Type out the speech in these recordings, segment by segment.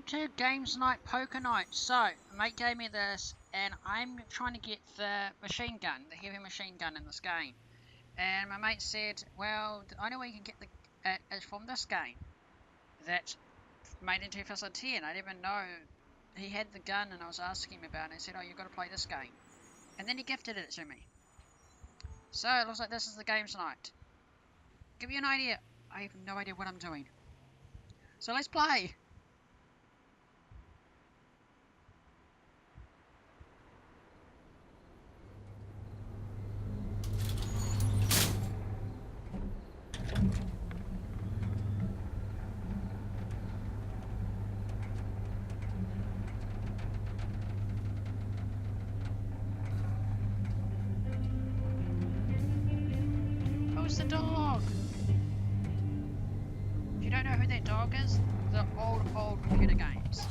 welcome to Games Night Poker Night. So, a mate gave me this, and I'm trying to get the machine gun, the heavy machine gun in this game. And my mate said, well, the only way you can get it is from this game that's made in 2010. I didn't even know he had the gun, and I was asking him about it, and he said, oh, you've got to play this game. And then he gifted it to me. So, it looks like this is the Games Night. Give you an idea, I have no idea what I'm doing. So let's play! Who's the dog? If you don't know who that dog is, the old computer games.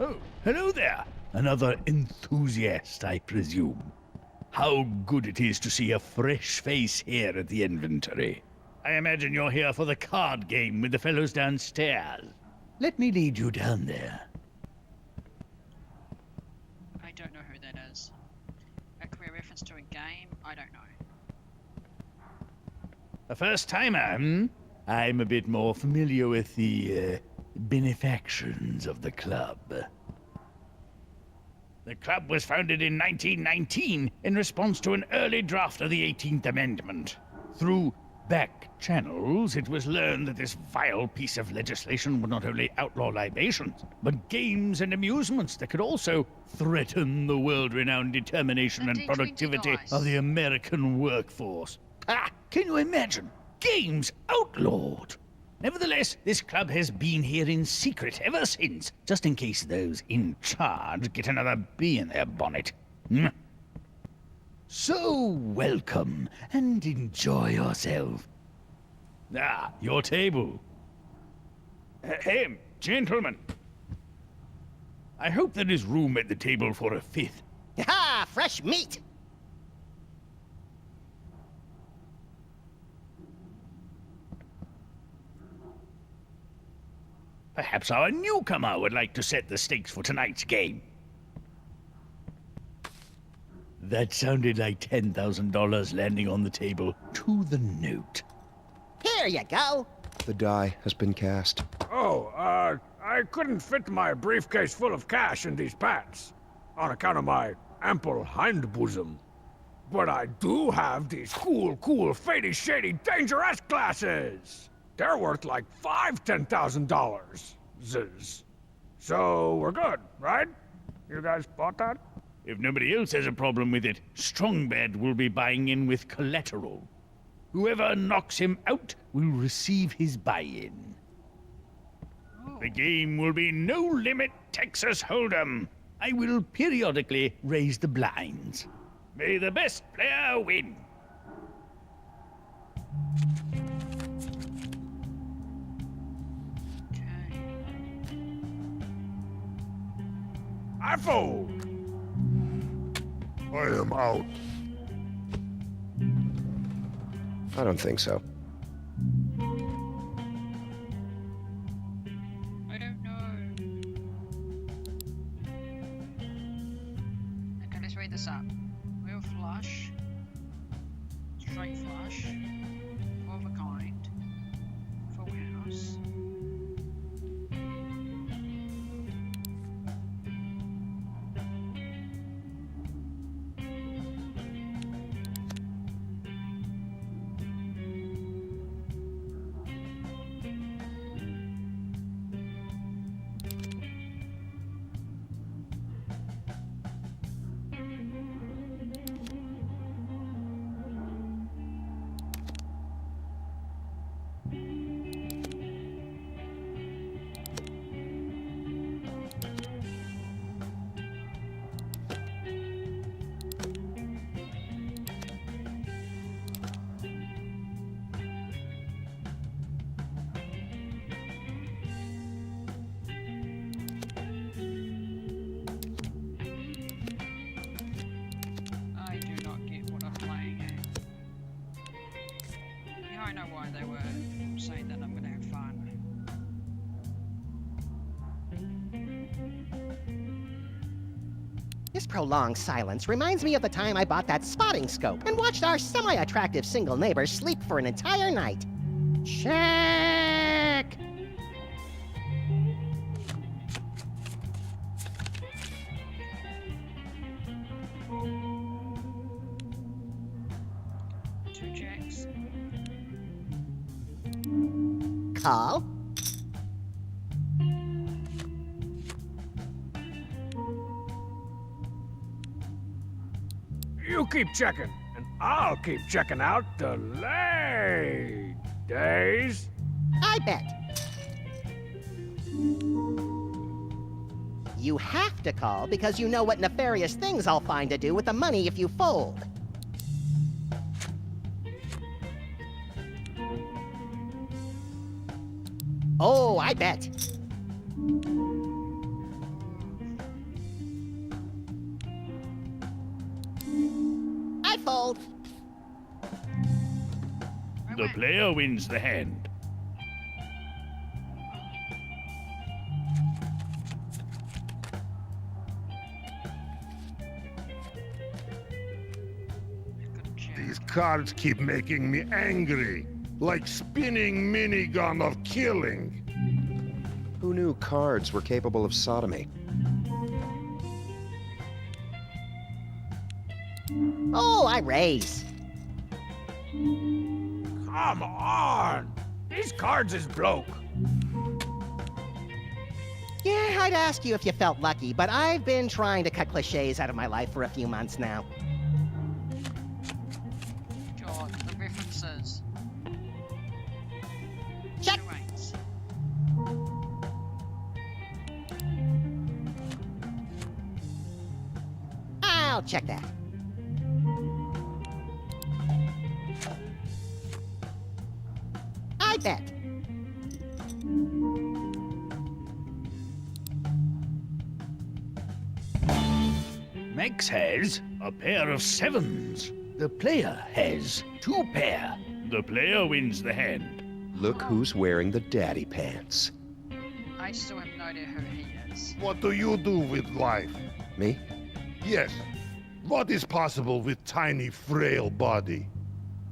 Oh, hello there. Another enthusiast, I presume. How good it is to see a fresh face here at the inventory. I imagine you're here for the card game with the fellows downstairs. Let me lead you down there. I don't know who that is. A career reference to a game? I don't know. A first-timer, hmm? I'm a bit more familiar with the, benefactions of the club. The club was founded in 1919 in response to an early draft of the 18th Amendment. Through back channels, it was learned that this vile piece of legislation would not only outlaw libations, but games and amusements that could also threaten the world-renowned determination and productivity of the American workforce. Ah, can you imagine? Games outlawed! Nevertheless, this club has been here in secret ever since, just in case those in charge get another bee in their bonnet. So, welcome, and enjoy yourself. Ah, your table. Hey, gentlemen. I hope there is room at the table for a fifth. Ha! Fresh meat! Perhaps our newcomer would like to set the stakes for tonight's game. That sounded like $10,000 landing on the table to the note. Here you go. The die has been cast. Oh, I couldn't fit my briefcase full of cash in these pants on account of my ample hind bosom. But I do have these cool, fady, shady, dangerous glasses. They're worth like $10,000. Zzz. So we're good, right? You guys bought that? If nobody else has a problem with it, Strongbed will be buying in with collateral. Whoever knocks him out will receive his buy-in. The game will be no limit Texas Hold'em. I will periodically raise the blinds. May the best player win. I fold. I am out. I don't think so. I don't know. Okay, let's read this up. Wheel flush. Straight flush. Four of a kind. Full house. I know why they were saying that I'm gonna have fun. This prolonged silence reminds me of the time I bought that spotting scope and watched our semi-attractive single neighbor sleep for an entire night. Check! Two jacks. Call. You keep checking, and I'll keep checking out the ladies. I bet. You have to call because you know what nefarious things I'll find to do with the money if you fold. Oh, I bet. I fold. The player wins the hand. These cards keep making me angry. Like spinning minigun of killing. Who knew cards were capable of sodomy? Oh, I raise. Come on! These cards is broke. Yeah, I'd ask you if you felt lucky, but I've been trying to cut cliches out of my life for a few months now. God, the references. Check. Two eights. I'll check that. I bet. Max has a pair of sevens. The player has two pair. The player wins the hand. Look who's wearing the daddy pants. I still have no idea who he is. What do you do with life? Me? Yes. What is possible with tiny, frail body?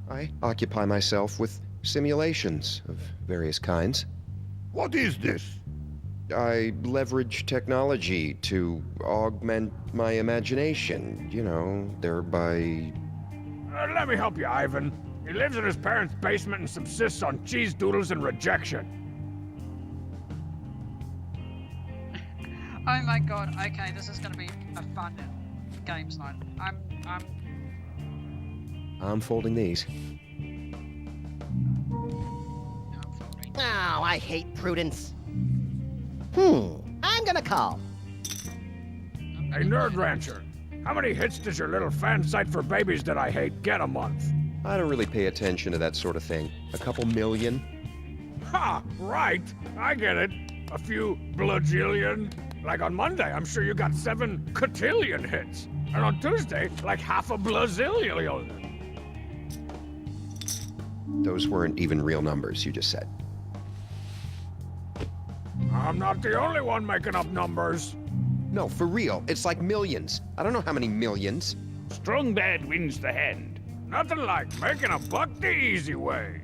I occupy myself with simulations of various kinds. What is this? I leverage technology to augment my imagination, you know, thereby... Let me help you, Ivan. He lives in his parents' basement and subsists on cheese doodles and rejection. Oh my god, okay, this is gonna be a fun games night. I'm folding these. No, I'm folding. Oh, I hate prudence. I'm gonna call. Hey, Nerd Rancher, how many hits does your little fan site for babies that I hate get a month? I don't really pay attention to that sort of thing. A couple million? Ha! Right! I get it. A few blajillion. Like on Monday, I'm sure you got 7 cotillion hits. And on Tuesday, like half a blazillion. Those weren't even real numbers you just said. I'm not the only one making up numbers. No, for real. It's like millions. I don't know how many millions. Strong dad wins the hand. Nothing like making a buck the easy way.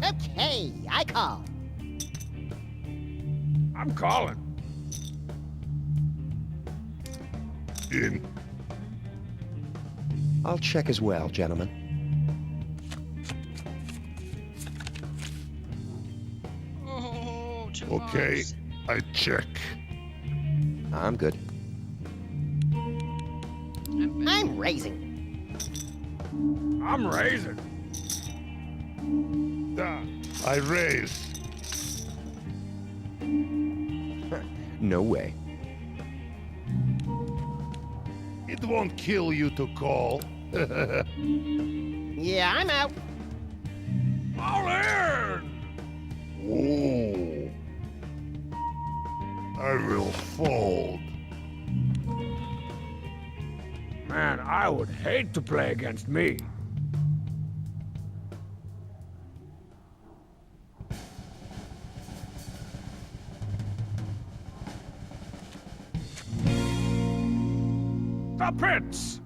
Okay, I call. I'm calling. In. I'll check as well, gentlemen. Oh, two Okay, eyes. I check. I'm good. I'm raising. I'm raising. I raise. No way. It won't kill you to call. Yeah, I'm out. All in! Oh, fold. Man, I would hate to play against me. The pits!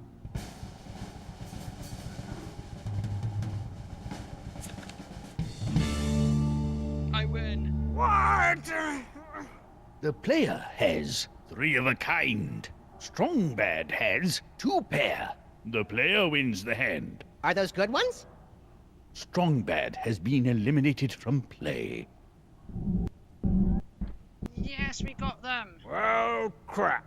I win. What? The player has 3 of a kind. Strongbad has 2 pair. The player wins the hand. Are those good ones? Strongbad has been eliminated from play. Yes, we got them. Well, crap.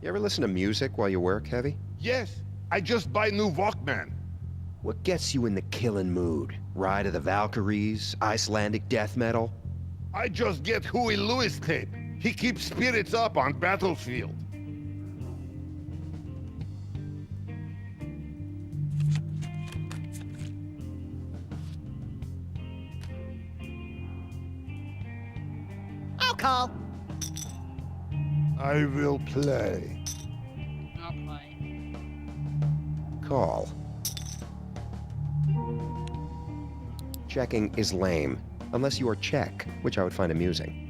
You ever listen to music while you work, Heavy? Yes, I just buy new Walkman. What gets you in the killing mood? Ride of the Valkyries? Icelandic death metal? I just get Huey Lewis tape. He keeps spirits up on battlefield. I'll call. I will play. I'll play. Call. Checking is lame, unless you are check, which I would find amusing.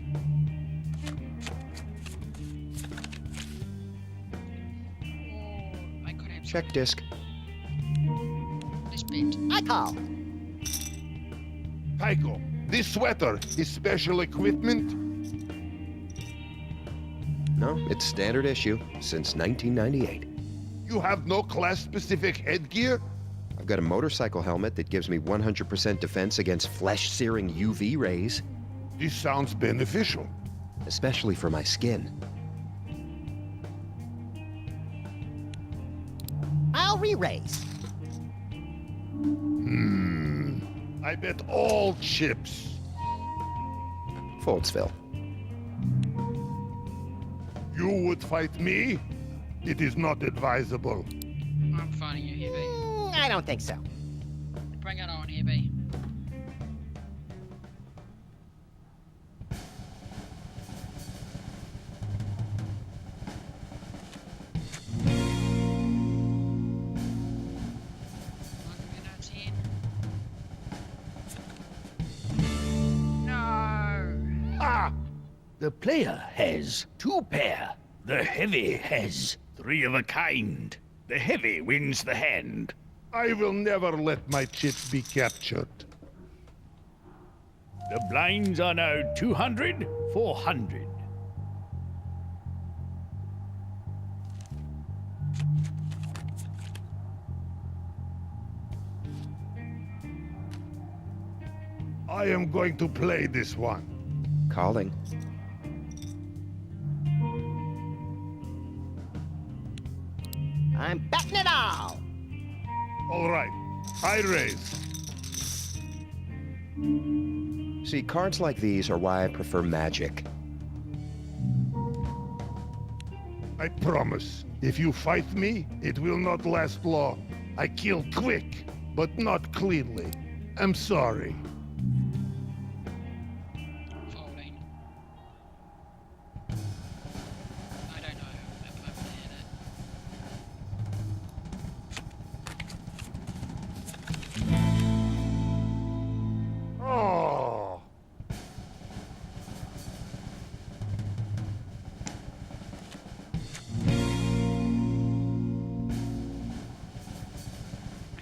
Oh, I could have Check disc. this bit. I call. Tycho, this sweater is special equipment? No, it's standard issue since 1998. You have no class-specific headgear? I've got a motorcycle helmet that gives me 100% defense against flesh-searing UV rays, This sounds beneficial. especially for my skin. I'll re-raise. I bet all chips. Foldsville. You would fight me? It is not advisable. I'm fighting you, Heavy. I don't think so. Bring it on, Heavy. No! Ah! The player has 2 pair. The heavy has 3 of a kind. The heavy wins the hand. I will never let my chips be captured. The blinds are now 200, 400. I am going to play this one. Calling. I'm betting it all. All right, I raise. See, cards like these are why I prefer Magic. I promise, if you fight me, it will not last long. I kill quick, but not cleanly. I'm sorry. Folding. I don't know if I'm playing it. Oh,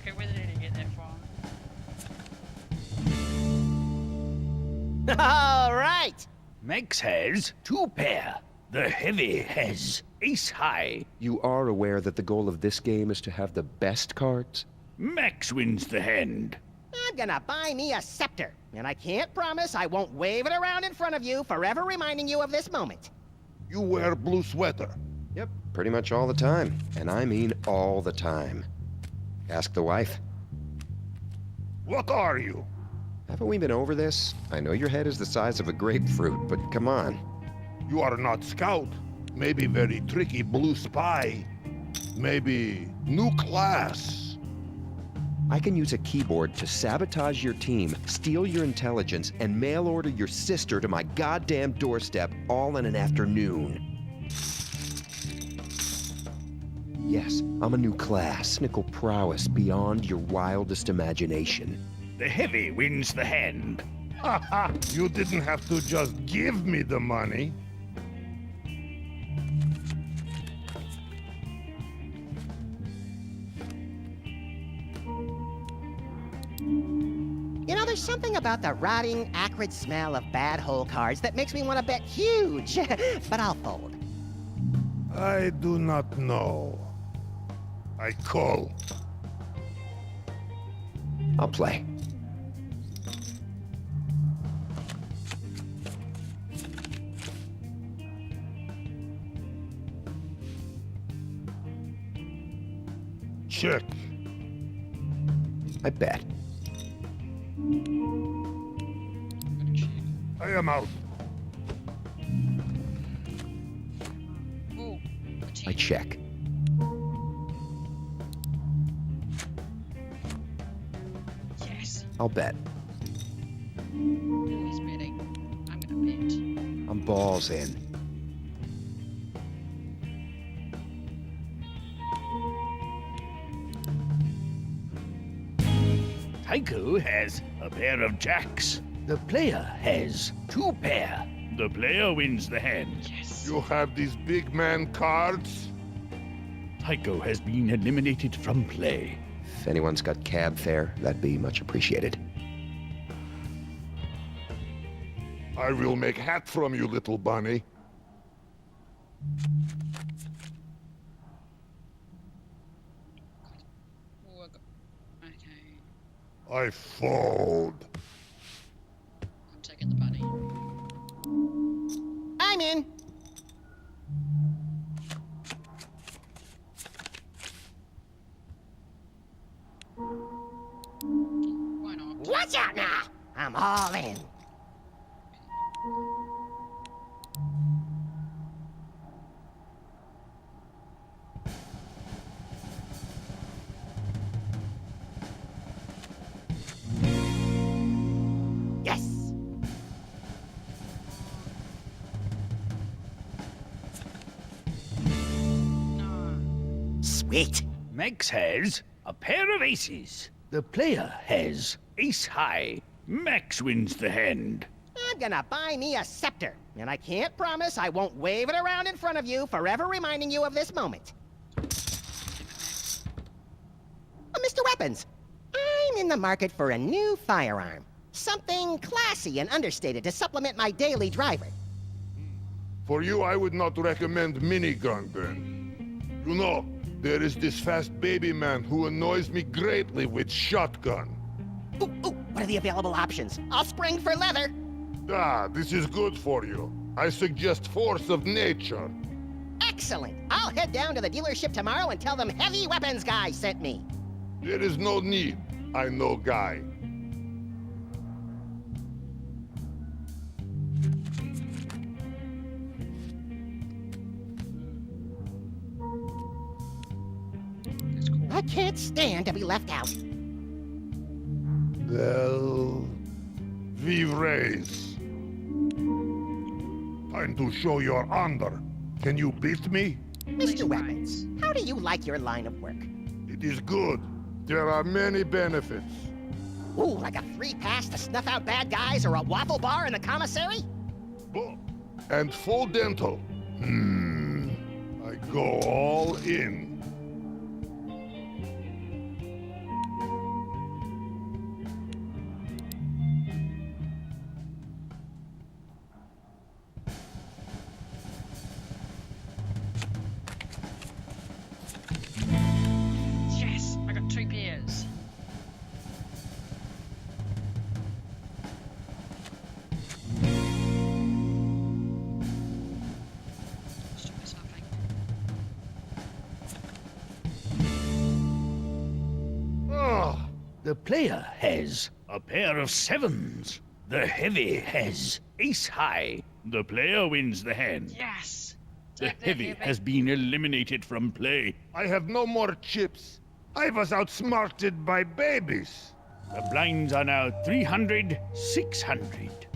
Okay, where did he get that from? All right. Max has 2 pair. The heavy has ace high. You are aware that the goal of this game is to have the best cards? Max wins the hand. I'm gonna buy me a scepter, and I can't promise I won't wave it around in front of you, forever reminding you of this moment. you wear blue sweater. Yep, pretty much all the time. And I mean all the time. Ask the wife. What are you? Haven't we been over this? I know your head is the size of a grapefruit, but come on. You are not scout. Maybe very tricky blue spy. Maybe new class. I can use a keyboard to sabotage your team, steal your intelligence, and mail order your sister to my goddamn doorstep all in an afternoon. Yes, I'm a new class, nickel prowess beyond your wildest imagination. The heavy wins the hand. Ha ha! You didn't have to just give me the money. You know, there's something about the rotting, acrid smell of bad hole cards that makes me want to bet huge. But I'll fold. I do not know. I call. I'll play. Check. I bet. I am out. Ooh, I check. Yes. I'll bet. He's betting. I'm gonna bet. I'm balls in. Tycho has a pair of jacks. The player has 2 pair. The player wins the hand. Yes. You have these big man cards? Tycho has been eliminated from play. If anyone's got cab fare, that'd be much appreciated. I will make hat from you, little bunny. Ooh, okay. I fold. I'm taking the bunny. I'm in. Why not? Watch out now. I'm all in. Yes. No. Sweet. Max has a pair of aces. The player has ace high. Max wins the hand. I'm gonna buy me a scepter, and I can't promise I won't wave it around in front of you, forever reminding you of this moment. Mr. Weapons, I'm in the market for a new firearm. Something classy and understated to supplement my daily driver. For you, I would not recommend minigun, then. You know, there is this fast baby man who annoys me greatly with shotgun. Ooh, what are the available options? I'll spring for leather. Ah, this is good for you. I suggest force of nature. Excellent. I'll head down to the dealership tomorrow and tell them Heavy Weapons Guy sent me. There is no need. I know Guy. That's cool. I can't stand to be left out. Well, we raise. Time to show your honor. Can you beat me? Mr. Weapons, how do you like your line of work? It is good. There are many benefits. Ooh, like a free pass to snuff out bad guys or a waffle bar in the commissary? Oh, and full dental. I go all in. Yes, I got 2 pairs. Still missing nothing. Ah, The player has a pair of sevens. The heavy has ace high. The player wins the hand. Yes. The Take that, heavy has been eliminated from play. I have no more chips. I was outsmarted by babies. The blinds are now 300, 600.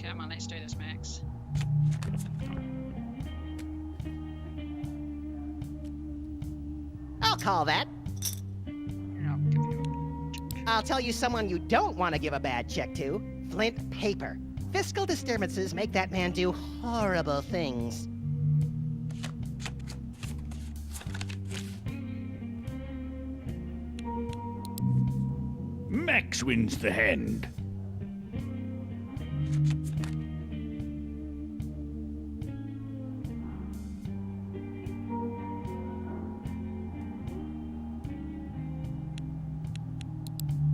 Come on, let's do this, Max. I'll call that. I'll give you I'll tell you someone you don't want to give a bad check to. Flint Paper. Fiscal disturbances make that man do horrible things. Max wins the hand.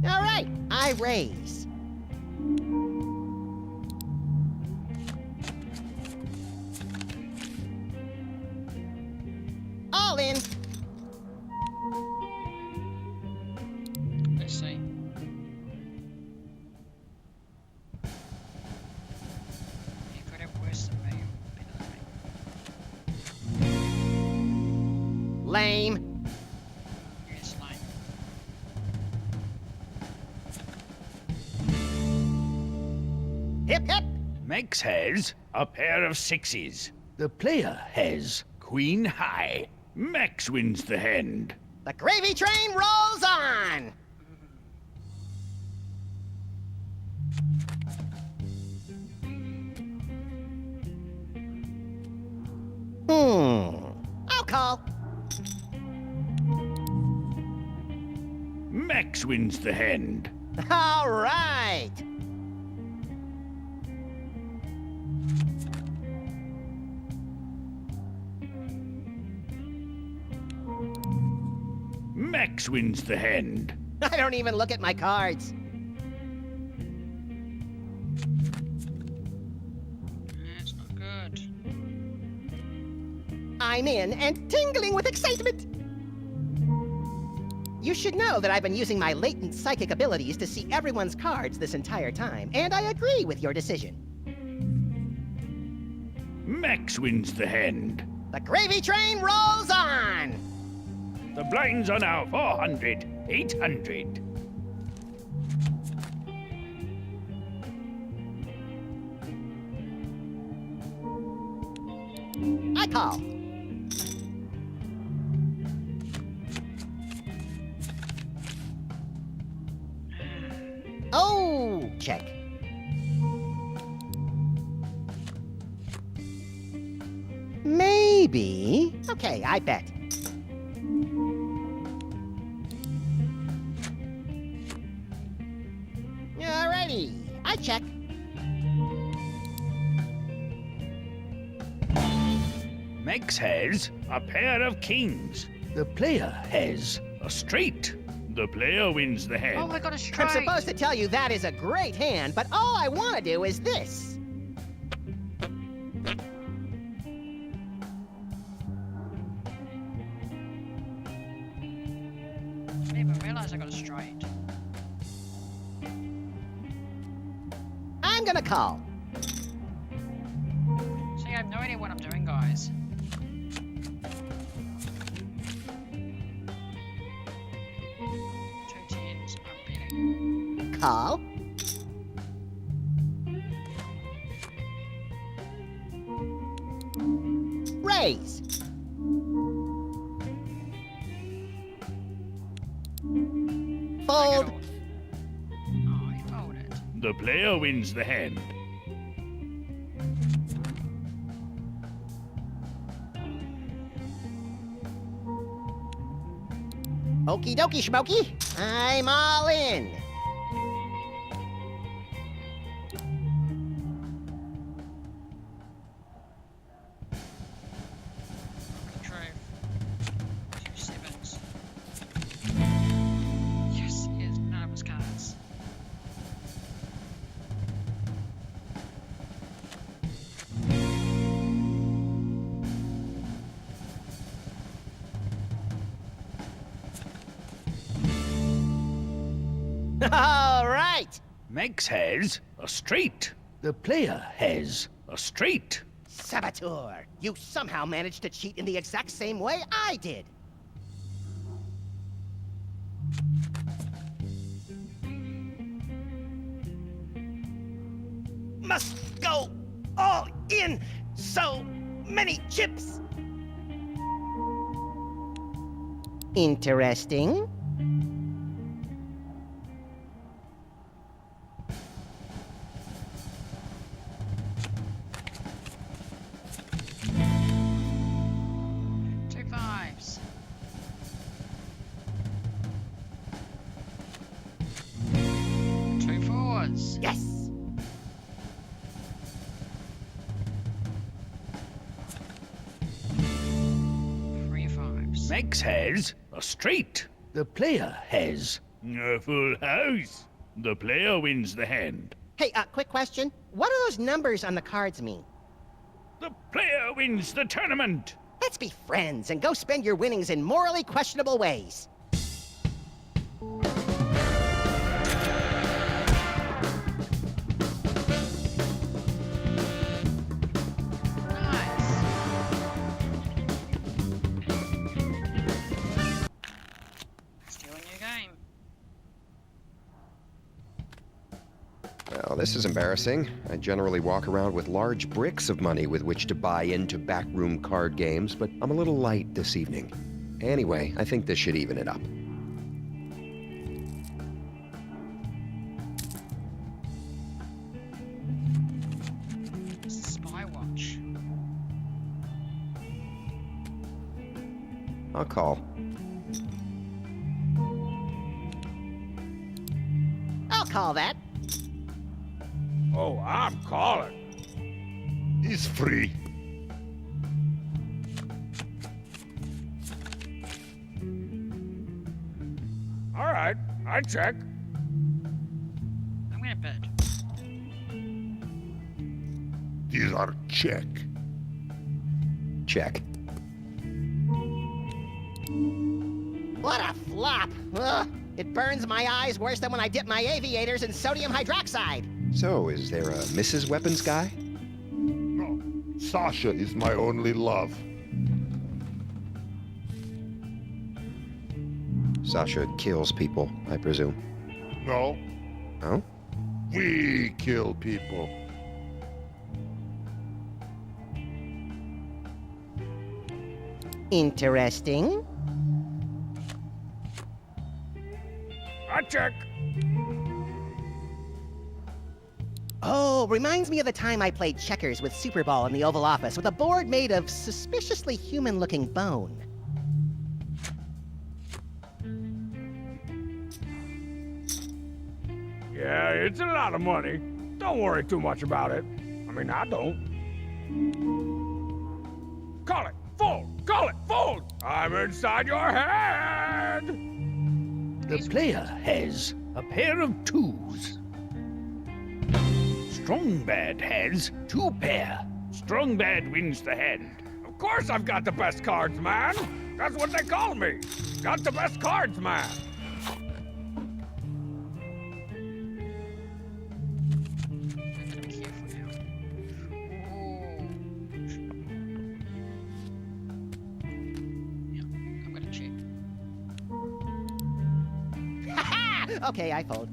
All right, I raise. All in. Let's see. You could have worse than me, better than me. Lame. Yes, lame. Hip hip. Max has a pair of sixes. The player has queen high. Max wins the hand. The gravy train rolls on. I'll call. Max wins the hand. All right. Max wins the hand. I don't even look at my cards. That's not good. I'm in and tingling with excitement. You should know that I've been using my latent psychic abilities to see everyone's cards this entire time, and I agree with your decision. Max wins the hand. The gravy train rolls on! The blinds are now 400, 800. I call. Oh, check. Maybe. Okay, I bet. Alrighty, I check. Max has a pair of kings. The player has a straight. The player wins the hand. Oh, I got a straight. I'm supposed to tell you that is a great hand, but all I want to do is this. I didn't even realize I got a straight. I'm gonna call. See, I have no idea what I'm doing, guys. Two tens, I'm betting. Call. Raise. Fold. Oh, he folded. The player wins the hand. Okie dokie, schmokey. I'm all in. True. Two sevens. Yes, he has none of his cards. All right. Max has a straight. The player has a straight. Saboteur! You somehow managed to cheat in the exact same way I did! Must go all in! So many chips! Interesting. Two fives. Two fours. Yes! Three fives. Max has a straight. The player has a full house. The player wins the hand. Hey, quick question. What do those numbers on the cards mean? The player wins the tournament. Let's be friends and go spend your winnings in morally questionable ways. Nice. Still a new game. Well, this is embarrassing. I generally walk around with large bricks of money with which to buy into backroom card games, but I'm a little light this evening. Anyway, I think this should even it up. It's the Spy Watch. I'll call. I'll call that. Oh, I'm calling. He's free. All right, I check. I'm gonna bid. These are check. Check. What a flop! Ugh, it burns my eyes worse than when I dip my aviators in sodium hydroxide. So, is there a Mrs. Weapons guy? No, Sasha is my only love. Sasha kills people, I presume. No, Oh? we kill people. Interesting. I check. Oh, reminds me of the time I played checkers with Super Ball in the Oval Office with a board made of suspiciously human-looking bone. Yeah, it's a lot of money. Don't worry too much about it. I mean, I don't. Call it. Fold. Call it. Fold. I'm inside your head. The player has a pair of twos. Strongbad has two pair. Strongbad wins the hand. Of course I've got the best cards, man. That's what they call me. Got the best cards, man. I'm gonna be careful now. Yeah, I'm gonna check. Okay, I fold.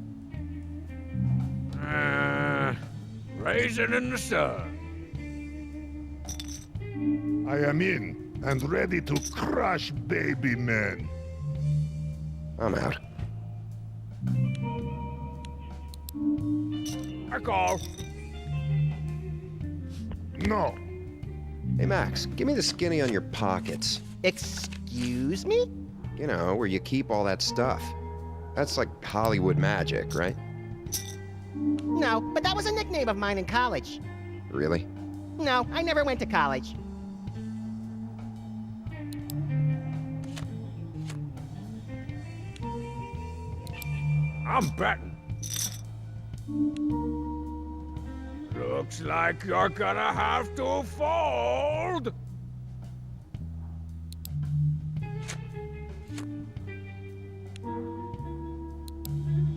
Raisin in the sun. I am in and ready to crush baby men. I'm out. I call. No, Hey, Max, give me the skinny on your pockets. Excuse me? You know, where you keep all that stuff. That's like Hollywood magic, right? No, but that was a nickname of mine in college. Really? No, I never went to college. I'm betting. Looks like you're gonna have to fold.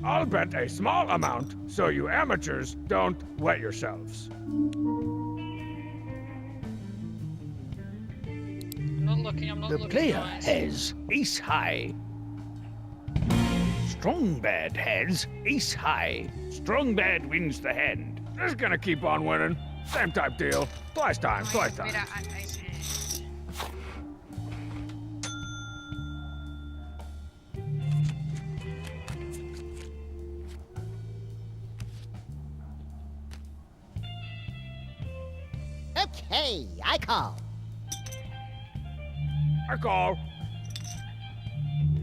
I'll bet a small amount so you amateurs don't wet yourselves. I'm not looking, I'm not The looking, player guys. has ace high. Strong bad has ace high. Strong bad wins the hand. Just gonna keep on winning. Same type deal. Twice time, twice time. Better ace hand. Okay, I call. I call.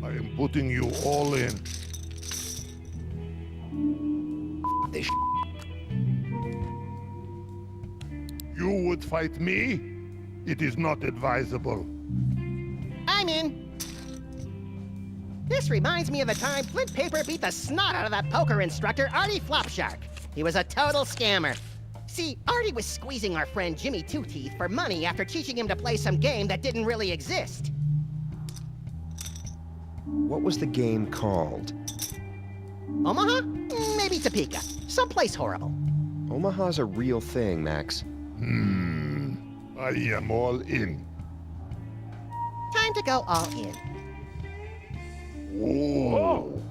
I am putting you all in. This You would fight me? It is not advisable. I'm in. This reminds me of the time Flint Paper beat the snot out of that poker instructor, Artie Flopshark. He was a total scammer. See, Artie was squeezing our friend Jimmy Two Teeth for money after teaching him to play some game that didn't really exist. What was the game called? Omaha? Maybe Topeka. Someplace horrible. Omaha's a real thing, Max. I am all in. Time to go all in. Whoa.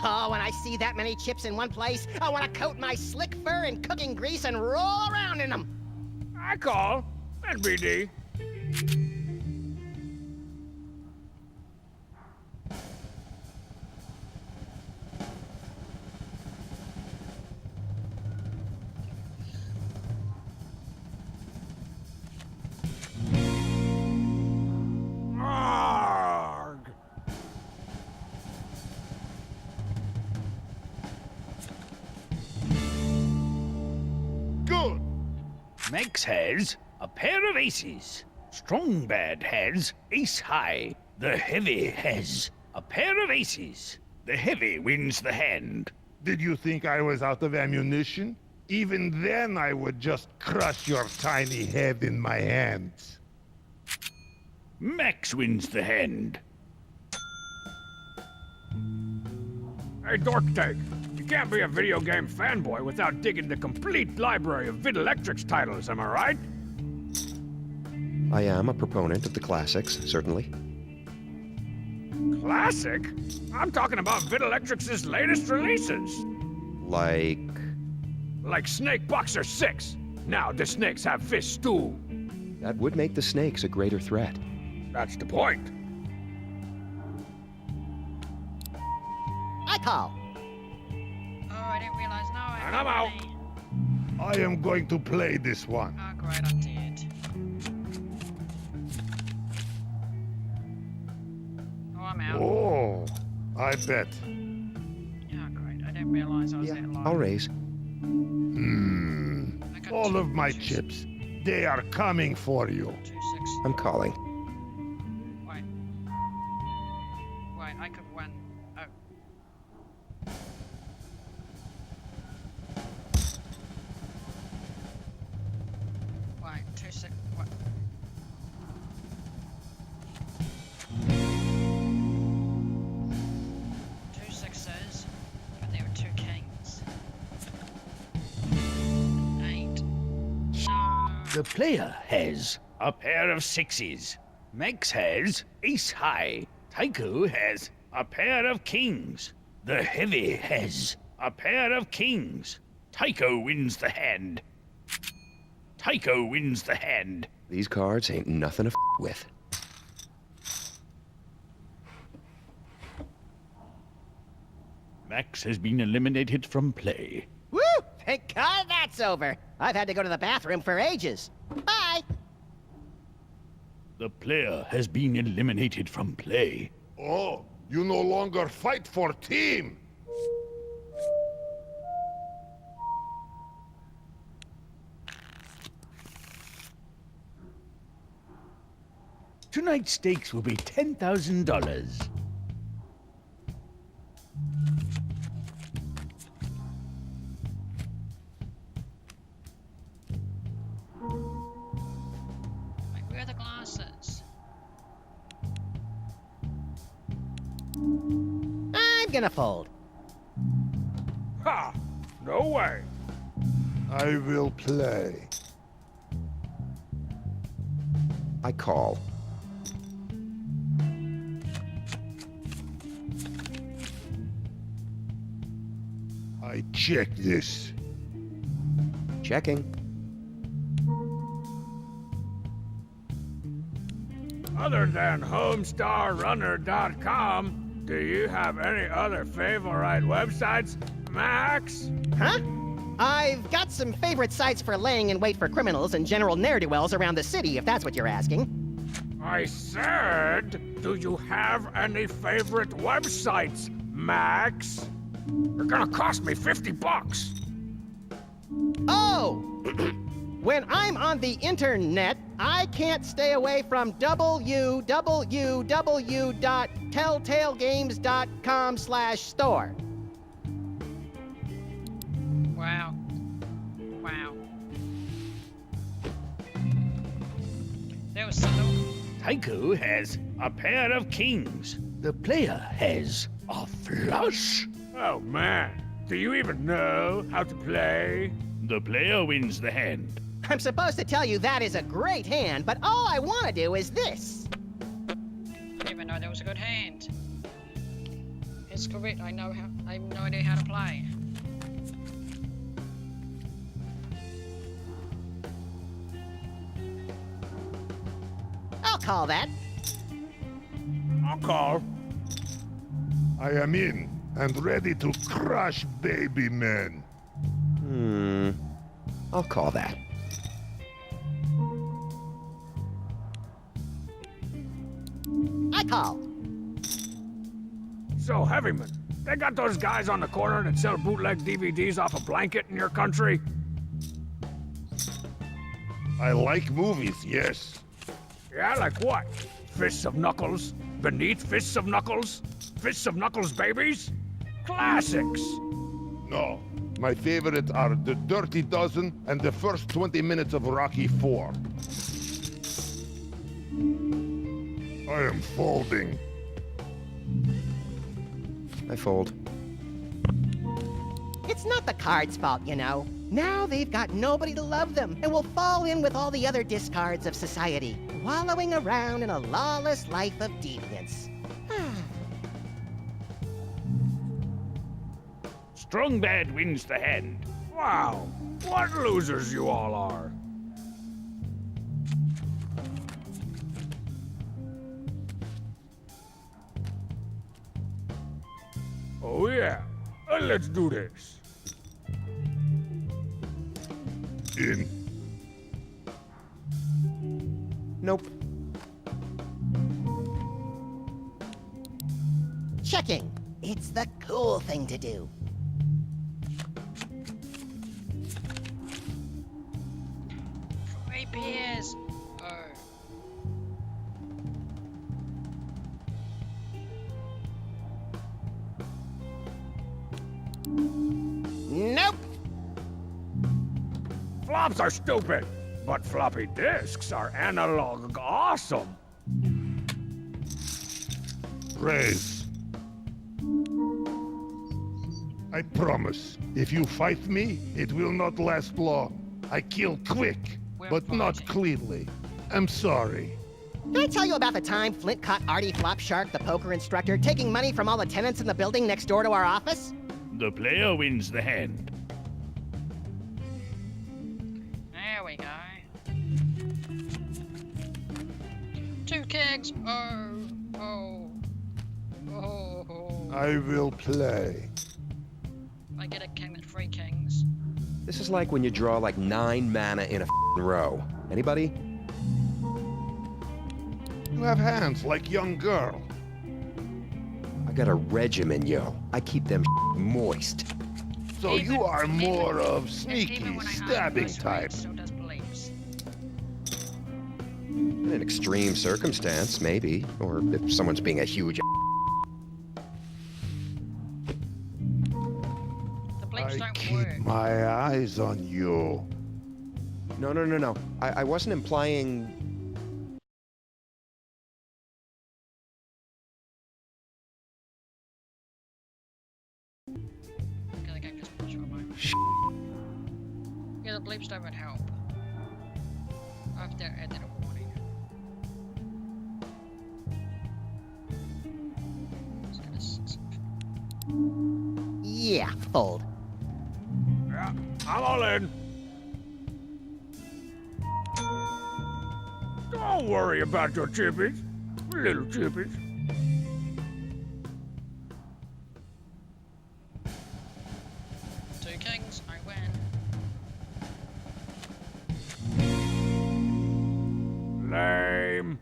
Oh, when I see that many chips in one place, I want to coat my slick fur in cooking grease and roll around in them. I call. NBD. Arg. Good. Max has a pair of aces. Strong bad has ace high. The heavy has a pair of aces. The heavy wins the hand. Did you think I was out of ammunition? Even then, I would just crush your tiny head in my hands. Max wins the hand. Hey, Dorktake. You can't be a video game fanboy without digging the complete library of Videlectrix titles, am I right? I am a proponent of the classics, certainly. Classic? I'm talking about Videlectrix's latest releases. Like Snake Boxer 6. Now the snakes have fists too. That would make the snakes a greater threat. That's the point. I call. Oh, I didn't realize. No, I And I'm out. I am going to play this one. Oh, great, I did. Oh, I'm out. Oh, I bet. Oh, great. I didn't realize I was Yeah, that low. I'll raise. I got All two- of my two- chips, they are coming for you. 2-6. I'm calling. Wait. Wait, I could win. Oh. Wait, 2-6. What? Two sixes, but there were two kings. 8. No. The player has a pair of sixes. Max has ace high. Tycho has a pair of kings. The heavy has a pair of kings. Tycho wins the hand. Tycho wins the hand. These cards ain't nothing to with. Max has been eliminated from play. Woo! Thank God that's over. I've had to go to the bathroom for ages. Bye. The player has been eliminated from play. Oh, you no longer fight for team. Tonight's stakes will be $10,000. Wait, where are the glasses? I'm gonna fold. Ha! No way. I will play. I call. I check this. Checking. Other than HomestarRunner.com, do you have any other favorite websites, Max? Huh? I've got some favorite sites for laying in wait for criminals and general ne'er-do-wells around the city, if that's what you're asking. I said, do you have any favorite websites, Max? They're gonna cost me $50. Oh! When I'm on the internet, I can't stay away from www.telltalegames.com/store. Wow. Wow. There was some. Tycho has a pair of kings. The player has a flush. Oh man, do you even know how to play? The player wins the hand. I'm supposed to tell you that is a great hand, but all I want to do is this. Didn't even know there was a good hand. It's correct. I have no idea how to play. I'll call that. I'll call. I am in and ready to crush baby men. I'll call that. I call. So, Heavyman, they got those guys on the corner that sell bootleg DVDs off a blanket in your country? I like movies, yes. Yeah, like what? Fists of Knuckles? Beneath Fists of Knuckles? Fists of Knuckles babies? Classics! No. My favorites are The Dirty Dozen and the first 20 minutes of Rocky IV. I am folding. I fold. It's not the cards' fault, you know. Now they've got nobody to love them and will fall in with all the other discards of society, wallowing around in a lawless life of deviance. Strong bad wins the hand. Wow, what losers you all are. Oh yeah, let's do this. In. Nope. Checking. It's the cool thing to do. Three pairs. Oh. Nope. Flops are stupid, but floppy disks are analog awesome. Raise. I promise, if you fight me, it will not last long. I kill quick, We're but not fighting. cleanly. I'm sorry. Did I tell you about the time Flint caught Artie Flopshark, the poker instructor, taking money from all the tenants in the building next door to our office? The player wins the hand. There we go. 2 kegs. Oh. Oh. Oh. I will play. I get a king and 3 kings. This is like when you draw like 9 mana in a row. Anybody? You have hands like young girl. I got a regimen, yo. I keep them moist. So Even- you are even- more of Even sneaky, when I stabbing those type. rates, still does bleeps. In an extreme circumstance, maybe. Or if someone's being a huge The bleeps I don't keep work. my eyes on you. No. I wasn't implying... Okay, the game just paused for a moment. Yeah, the bleeps don't help. I have to add that a warning. Yeah, fold. Yeah, I'm all in. Don't worry about your chippies, little chippies. Two kings, I win. Lame.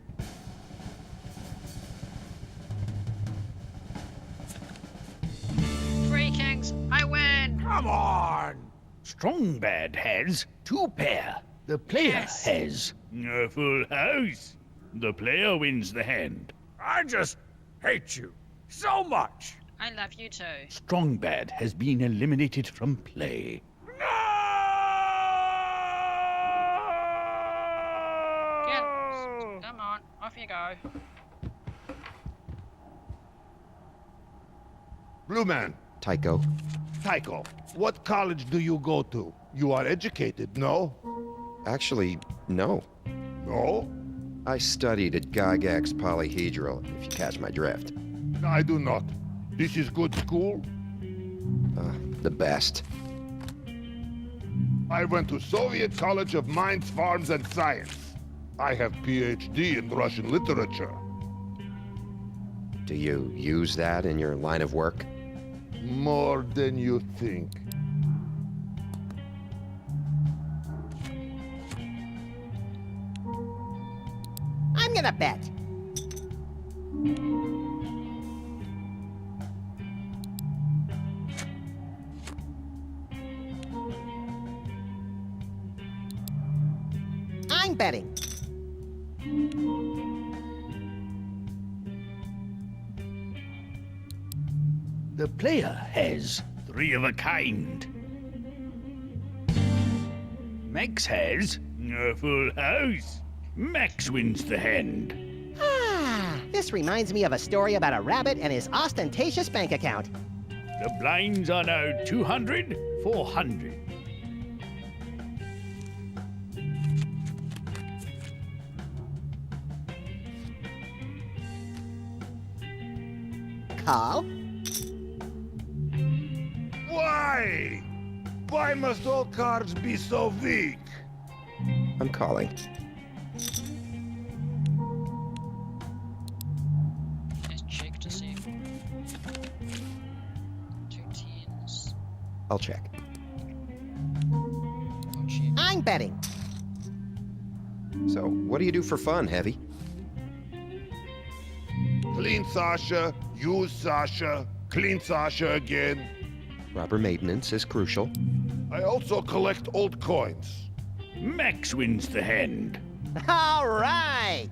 Three kings, I win! Come on. Strong Bad has 2 pair. The player Yes. has a full house. The player wins the hand. I just hate you so much. I love you too. Strong Bad has been eliminated from play. No! Come on, off you go. Blue man, Tycho. Tycho, what college do you go to? You are educated, no? Actually, no. No? I studied at Gygax Polyhedral, if you catch my drift. I do not. This is good school? The best. I went to Soviet College of Mines, Farms, and Science. I have PhD in Russian literature. Do you use that in your line of work? More than you think. I'm gonna bet. I'm betting. The player has 3 of a kind. Max has a full house. Max wins the hand. Ah, this reminds me of a story about a rabbit and his ostentatious bank account. The blinds are now 200, 400. Call. Why? Why must all cards be so weak? I'm calling. Let's check to see. 2 tens. I'll check. Oh shit. I'm betting. So, what do you do for fun, Heavy? Clean Sasha, use Sasha, clean Sasha again. Proper maintenance is crucial. I also collect old coins. Max wins the hand. All right.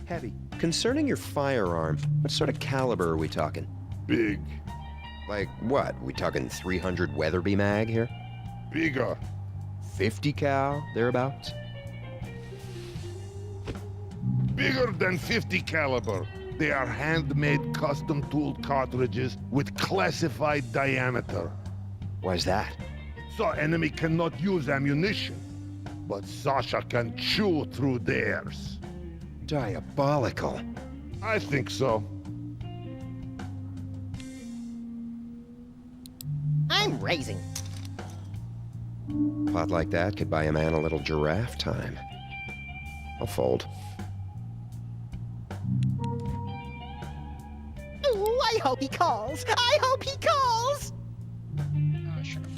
Heavy. Concerning your firearm, what sort of caliber are we talking? Big. Like what? We talking 300 Weatherby mag here? Bigger. 50 cal, thereabouts? Bigger than 50 caliber. They are handmade custom-tooled cartridges with classified diameter. Why's that? So enemy cannot use ammunition. But Sasha can chew through theirs. Diabolical. I think so. I'm raising. Pot like that could buy a man a little giraffe time. I'll fold. Ooh, I hope he calls. I hope he calls. Oh, shut up.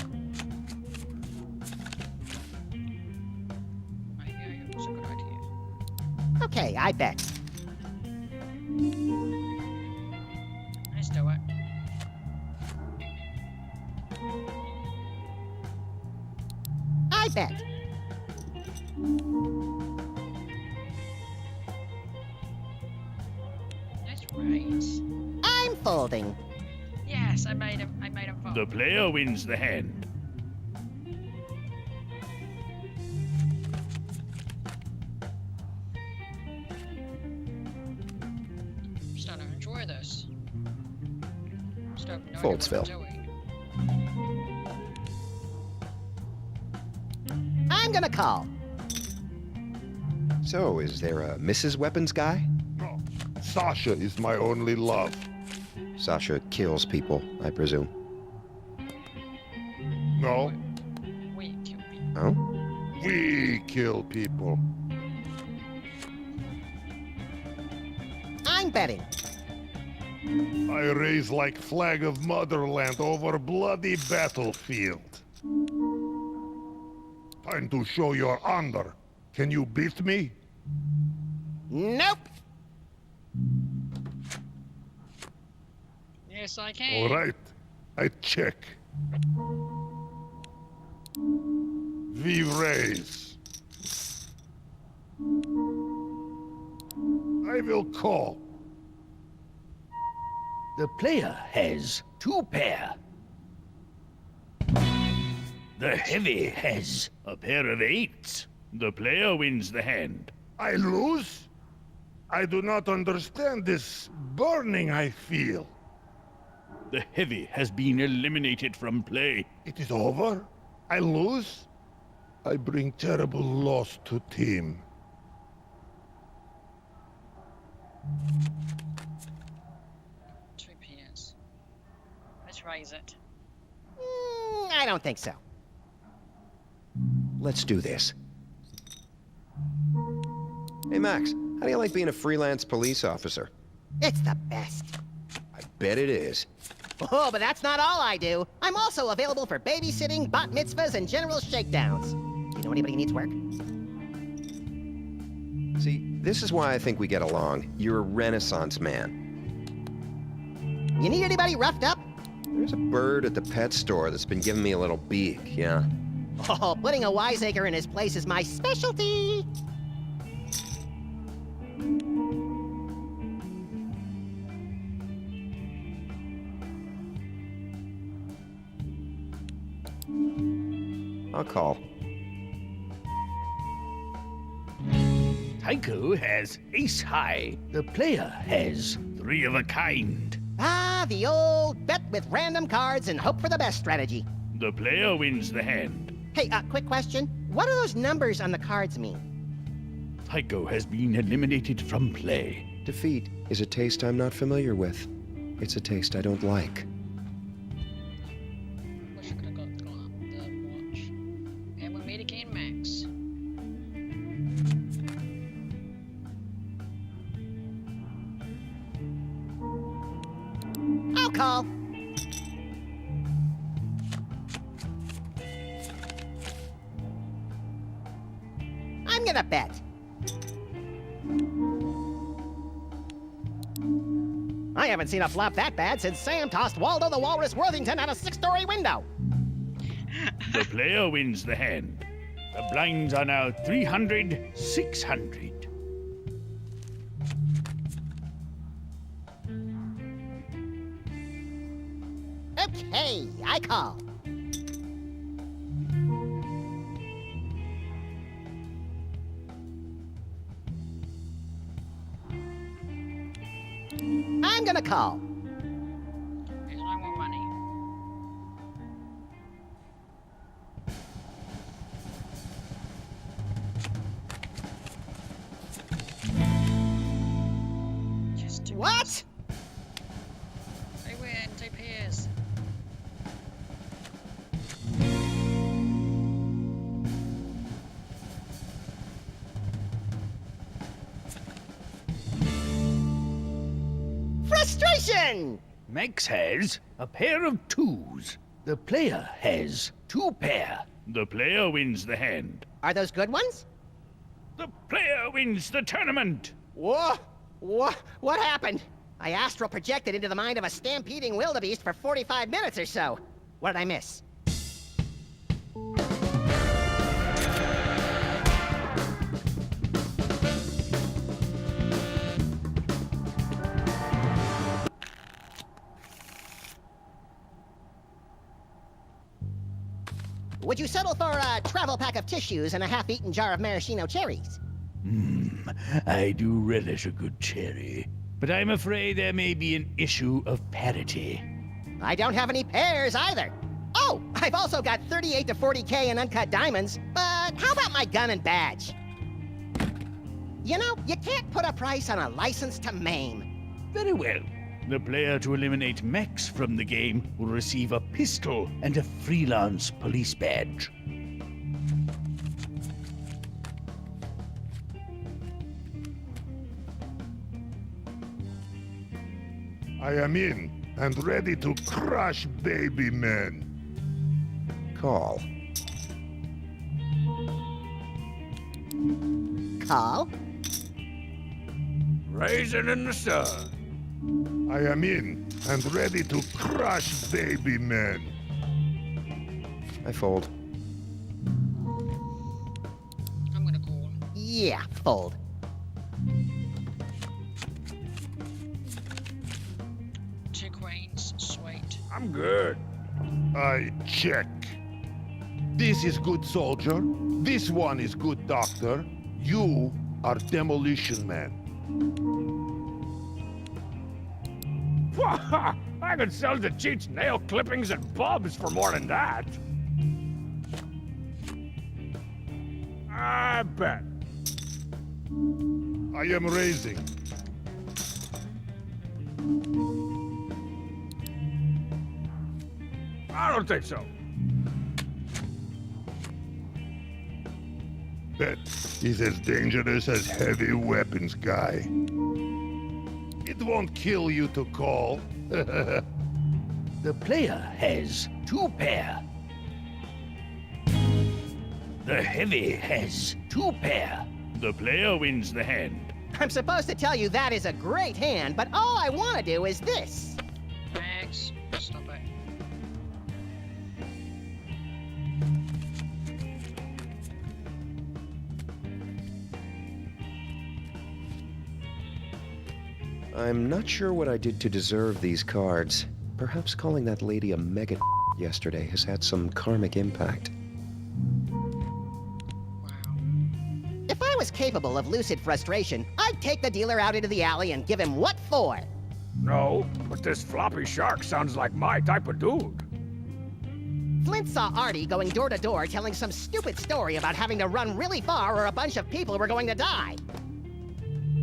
Maybe it was a good idea. Okay, I bet. Let's do it. I bet. Let's raise. I'm folding. Yes, I made him fall. The player wins the hand. I'm starting to enjoy this. Stop knowing Folds, what I'm Phil. doing. I'm gonna call. So, is there a Mrs. Weapons guy? No. Sasha is my only love. Sasha kills people, I presume. No, We kill people. Oh? we kill people. I'm betting. I raise like flag of motherland over bloody battlefield. Time to show your honor. Can you beat me? Nope. Yes, I can. All right, I check. We raise. I will call. The player has 2 pair. The heavy has a pair of 8s. The player wins the hand. I lose? I do not understand this burning I feel. The heavy has been eliminated from play. It is over? I lose? I bring terrible loss to team. 2 pairs. Let's raise it. I don't think so. Let's do this. Hey, Max, how do you like being a freelance police officer? It's the best. I bet it is. Oh, but that's not all I do. I'm also available for babysitting, bat mitzvahs, and general shakedowns. Do you know anybody who needs work? See, this is why I think we get along. You're a Renaissance man. You need anybody roughed up? There's a bird at the pet store that's been giving me a little beak, yeah? Oh, putting a wiseacre in his place is my specialty. I'll call. Tycho has ace high. The player has 3 of a kind. Ah, the old bet with random cards and hope for the best strategy. The player wins the hand. Hey, quick question. What do those numbers on the cards mean? Tycho has been eliminated from play. Defeat is a taste I'm not familiar with. It's a taste I don't like. Wish I could have gone up the watch. And we'll meet again, Max. I'll call. I'm gonna bet. I haven't seen a flop that bad since Sam tossed Waldo the Walrus Worthington out a 6-story window. The player wins the hand. The blinds are now 300, 600. Okay, I call. I'm gonna call. There's no more money. Just 2 What? They win, 2 pairs. Frustration! Max has a pair of 2s. The player has 2 pair. The player wins the hand. Are those good ones? The player wins the tournament. Whoa! What happened? I astral projected into the mind of a stampeding wildebeest for 45 minutes or so. What did I miss? Would you settle for a travel pack of tissues and a half-eaten jar of maraschino cherries? I do relish a good cherry. But I'm afraid there may be an issue of parity. I don't have any pears either. Oh, I've also got 38 to 40K in uncut diamonds, but how about my gun and badge? You know, you can't put a price on a license to maim. Very well. The player to eliminate Max from the game will receive a pistol and a freelance police badge. I am in and ready to crush baby men. Call. Call? Raisin in the sun. I am in and ready to crush baby men. I fold. I'm gonna call. Yeah, fold. Two queens, sweet. I'm good. I check. This is good soldier. This one is good doctor. You are demolition man. I could sell the cheats nail clippings and bobs for more than that. I bet. I am raising. I don't think so. Bet he's as dangerous as heavy weapons guy. It won't kill you to call. The player has 2 pair. The heavy has 2 pair. The player wins the hand. I'm supposed to tell you that is a great hand, but all I want to do is this. Max, stop it. I'm not sure what I did to deserve these cards. Perhaps calling that lady a mega yesterday has had some karmic impact. Wow. If I was capable of lucid frustration, I'd take the dealer out into the alley and give him what for. No, but this floppy shark sounds like my type of dude. Flint saw Artie going door to door telling some stupid story about having to run really far or a bunch of people were going to die.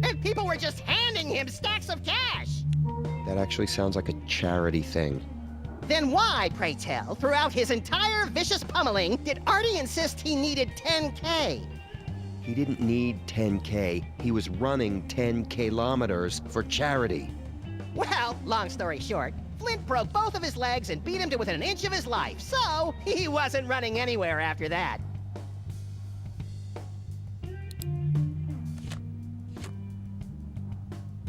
And people were just handing him stacks of cash. That actually sounds like a charity thing. Then why, pray tell, throughout his entire vicious pummeling, did Artie insist he needed 10K? He didn't need 10K. He was running 10 kilometers for charity. Well, long story short, Flint broke both of his legs and beat him to within an inch of his life, so he wasn't running anywhere after that.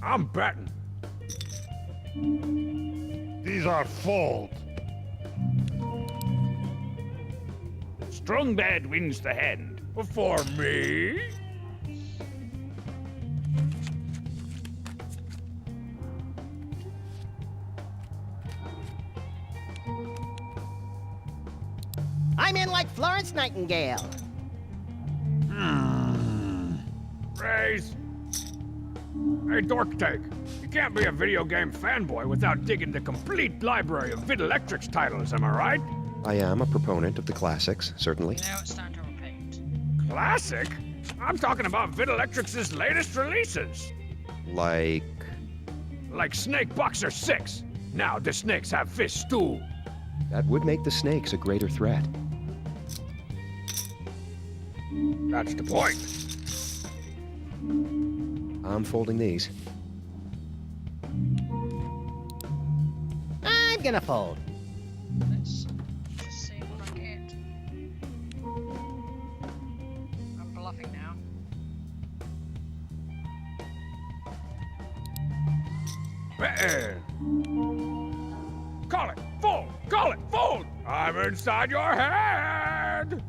I'm betting. These are fold. Strong bad wins the hand. For me? I'm in like Florence Nightingale. Raise. Hey, Dork Take. You can't be a video game fanboy without digging the complete library of Videlectrix titles, am I right? I am a proponent of the classics, certainly. Now it's time to repeat. Classic? I'm talking about Videlectrix's latest releases. Like... Like Snake Boxer 6. Now the snakes have fish stew. that would make the snakes a greater threat. That's the point. I'm folding these. I'm gonna fold. Let's just see what I get. I'm bluffing now. Call it! Fold! Call it! Fold! I'm inside your head!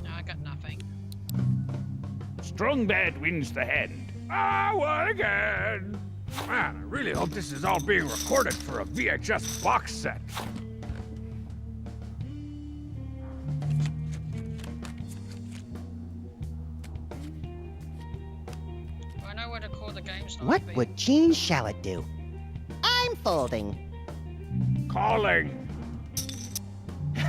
No, I got nothing. Strong bad wins the hand. I won again! Man, I really hope this is all being recorded for a VHS box set. I know where to call the game's not What beat. would Gene Shalit do? I'm folding. Calling.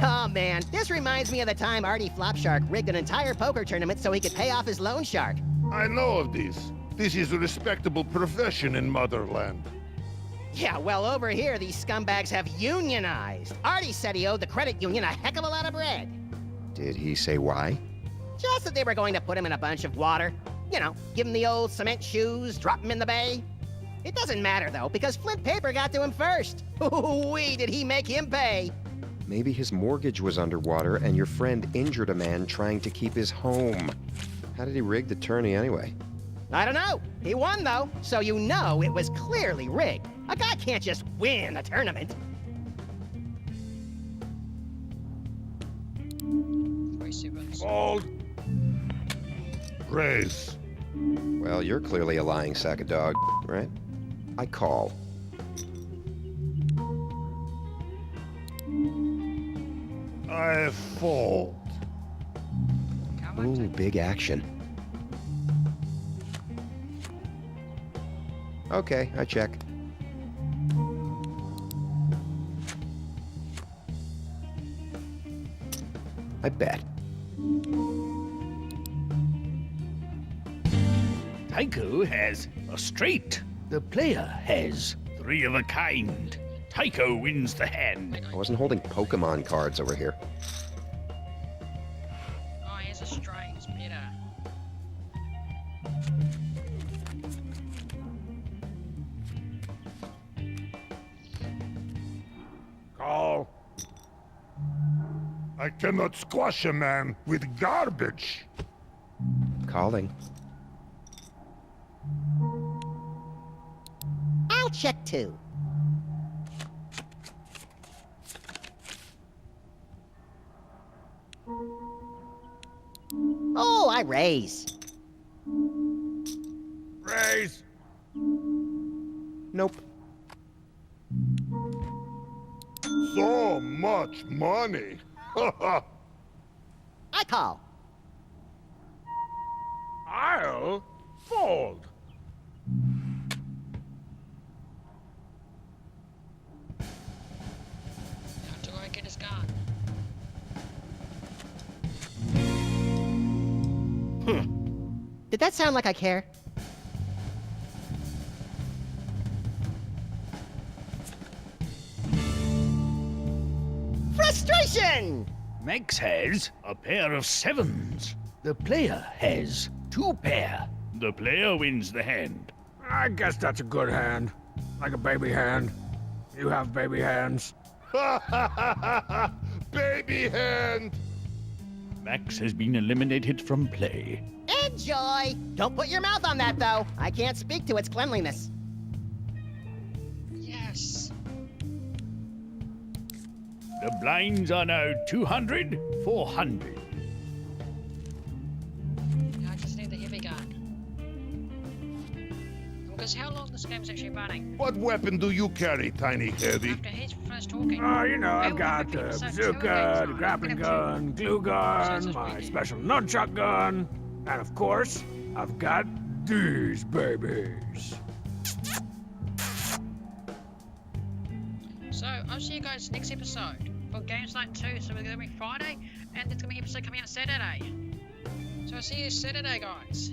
Oh man, this reminds me of the time Artie Flopshark rigged an entire poker tournament so he could pay off his loan shark. I know of this. This is a respectable profession in Motherland. Yeah, well, over here, these scumbags have unionized. Artie said he owed the credit union a heck of a lot of bread. Did he say why? Just that they were going to put him in a bunch of water. You know, give him the old cement shoes, drop him in the bay. It doesn't matter, though, because Flint Paper got to him first. Ooh-wee, did he make him pay. Maybe his mortgage was underwater and your friend injured a man trying to keep his home. How did he rig the tourney anyway? I don't know. He won, though, so you know it was clearly rigged. A guy can't just win a tournament. Fold. Raise. Well, you're clearly a lying sack of dog, right? I call. I fold. Ooh, big action. Okay, I check. I bet. Tycho has a straight. The player has three of a kind. Tycho wins the hand. I wasn't holding Pokemon cards over here. Oh, here's a straight. It's better. Call. I cannot squash a man with garbage. Calling. I'll check, too. Oh, I raise. Raise. Nope. So much money. I call. I'll fold. How do I get his gun? Did that sound like I care? Frustration! Max has a pair of sevens. The player has two pair. The player wins the hand. I guess that's a good hand. Like a baby hand. You have baby hands. Baby hand. Max has been eliminated from play. Enjoy! Don't put your mouth on that, though. I can't speak to its cleanliness. Yes. The blinds are now 200, 400. I just need the heavy gun. Because how long this game's actually running? What weapon do you carry, Tiny Heavy? After he's finished talking. Oh, you know, I I've will got repeat the episode 2 bazooka, again, the so grappling I'm gonna gun, glue gun, Episodes my repeat. special nunchuck gun, and of course, I've got these babies. So, I'll see you guys next episode for Games Night 2. So, we're going to be Friday, and there's going to be an episode coming out Saturday. So, I'll see you Saturday, guys.